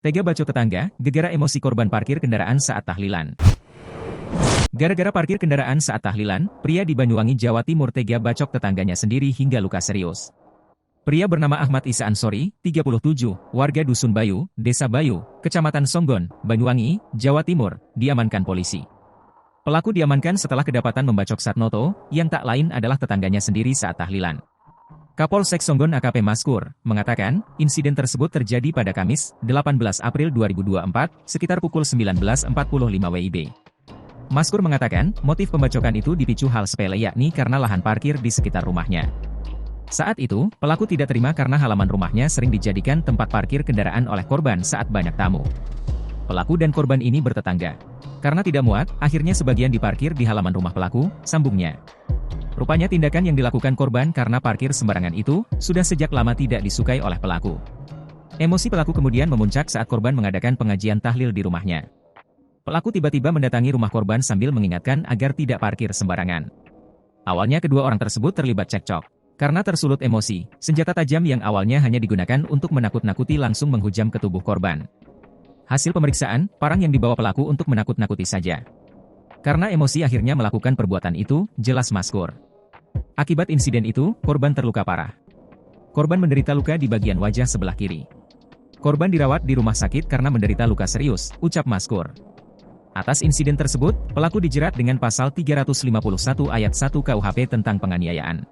Tega bacok tetangga, gegara emosi korban parkir kendaraan saat tahlilan. Gara-gara parkir kendaraan saat tahlilan, pria di Banyuwangi, Jawa Timur tega bacok tetangganya sendiri hingga luka serius. Pria bernama Ahmad Isa Ansori, 37, warga Dusun Bayu, Desa Bayu, Kecamatan Songgon, Banyuwangi, Jawa Timur, diamankan polisi. Pelaku diamankan setelah kedapatan membacok Satnoto, yang tak lain adalah tetangganya sendiri saat tahlilan. Kapolsek Songgon AKP Maskur mengatakan, insiden tersebut terjadi pada Kamis, 18 April 2024, sekitar pukul 19.45 WIB. Maskur mengatakan, motif pembacokan itu dipicu hal sepele yakni karena lahan parkir di sekitar rumahnya. Saat itu, pelaku tidak terima karena halaman rumahnya sering dijadikan tempat parkir kendaraan oleh korban saat banyak tamu. Pelaku dan korban ini bertetangga. Karena tidak muat, akhirnya sebagian diparkir di halaman rumah pelaku, sambungnya. Rupanya tindakan yang dilakukan korban karena parkir sembarangan itu, sudah sejak lama tidak disukai oleh pelaku. Emosi pelaku kemudian memuncak saat korban mengadakan pengajian tahlil di rumahnya. Pelaku tiba-tiba mendatangi rumah korban sambil mengingatkan agar tidak parkir sembarangan. Awalnya kedua orang tersebut terlibat cekcok. Karena tersulut emosi, senjata tajam yang awalnya hanya digunakan untuk menakut-nakuti langsung menghujam ke tubuh korban. Hasil pemeriksaan, parang yang dibawa pelaku untuk menakut-nakuti saja. Karena emosi akhirnya melakukan perbuatan itu, jelas Maskur. Akibat insiden itu, korban terluka parah. Korban menderita luka di bagian wajah sebelah kiri. Korban dirawat di rumah sakit karena menderita luka serius, ucap Maskur. Atas insiden tersebut, pelaku dijerat dengan pasal 351 ayat 1 KUHP tentang penganiayaan.